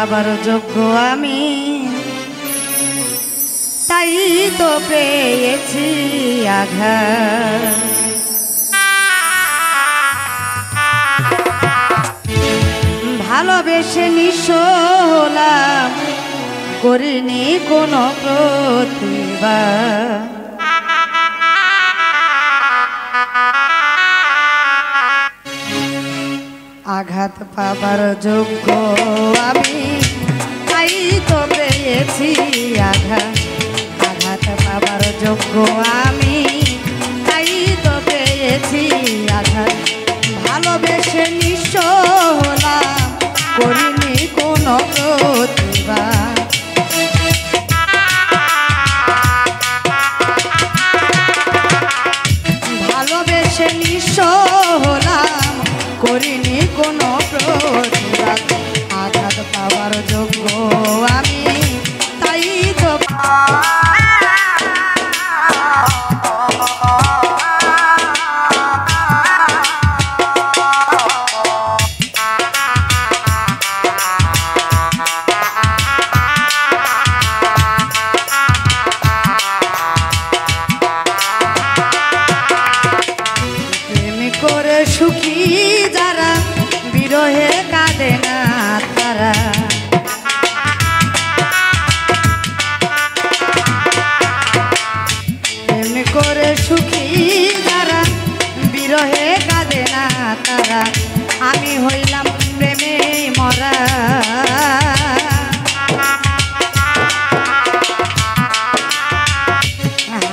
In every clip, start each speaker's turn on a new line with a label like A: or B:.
A: পাবার যোগ্য আমি, তাই তো পেয়েছি আঘাত। ভালোবেসে নিঃস্ব হলাম, করিনি কোনো প্রতিবাদ। আঘাত পাবার যোগ্য আমি, তাই তো পেয়েছি আঘাত। আঘাত পাবার যোগ্য আমি, তাই তো পেয়েছি আঘাত। ভালোবেসে নিঃস্ব হলাম, করিনি কোনো প্রতিবাদ। ভালোবেসে নিঃস্ব হলাম, করিনি কোনো প্রতিবাদ। আঘাত পাবার যোগ্য আমি, তাই তো করে সুখী যারা, বিরহে কাঁদে না তারা। প্রেম করে সুখী যারা, বিরহে কাঁদে না তারা। আমি হইলাম প্রেমে মরা।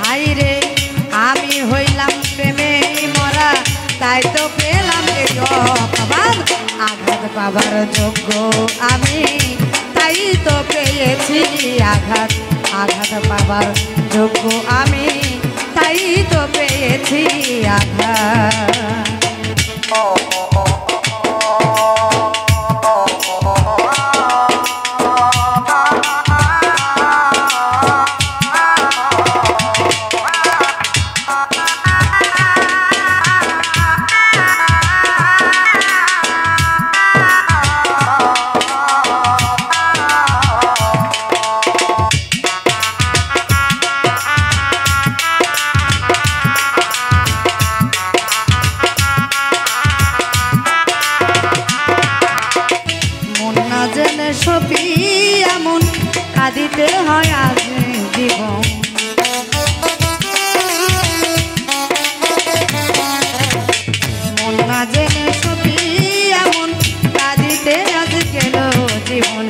A: হাই রে, আমি হইলাম প্রেমে মরা, তাই তো পেলাম এই অপবাদ। আঘাত পাবার যোগ্য আমি, তাই তো পেয়েছি আঘাত। আঘাত পাবার যোগ্য আমি, তাই তো পেয়েছি আঘাত। সপি এমন কাঁদিতে হয় আজ জীবন। মন না জেনে সপি এমন কাঁদিতে আজ গেল জীবন।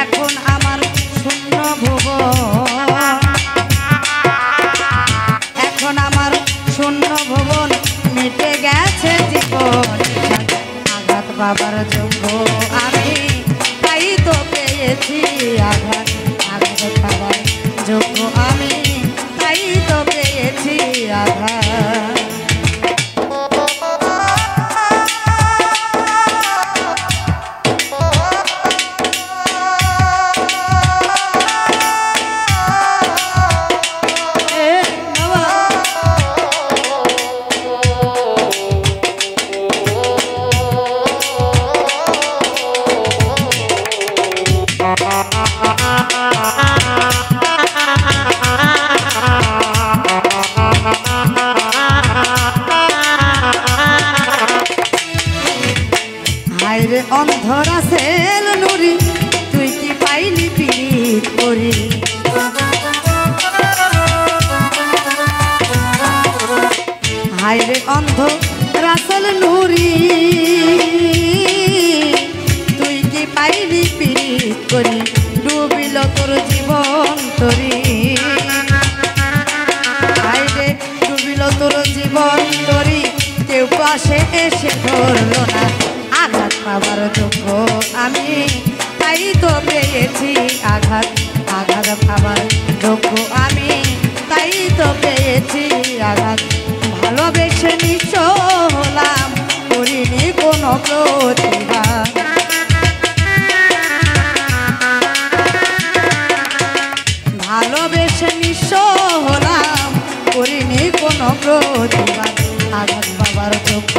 A: এখন আমার শূন্য ভুবন, এখন আমার শূন্য ভুবন, মিটে গেছে জীবন। আঘাত পাবার যোগ্য আমি, তাই তো পেয়েছি আঘাত। আঘাত পাবার যোগ্য আমি, তাই তো পেয়েছি আঘাত। হায়রে অন্ধরা সেল নুরি, তুই কি পাইলি পীড়িত করি। হায়রে অন্ধ রাসেল নুরি, তুই কি পাইলি পীড়িত করি। ডুবিল তোর জীবন তরি, হায়রে ডুবিল তোর জীবন তরি। কেউ পাশে এসে ধরল না। আঘাত পাবার যোগ্য আমি, তাই তো পেয়েছি আঘাত। আঘাত পাবার যোগ্য আমি, তাই তো পেয়েছি আঘাত। ভালোবেসে নিঃস্ব হলাম, করিনি কোনো প্রতিবাদ। ভালোবেসে নিঃস্ব হলাম, করিনি কোনো প্রতিবাদ। আঘাত পাবার যোগ্য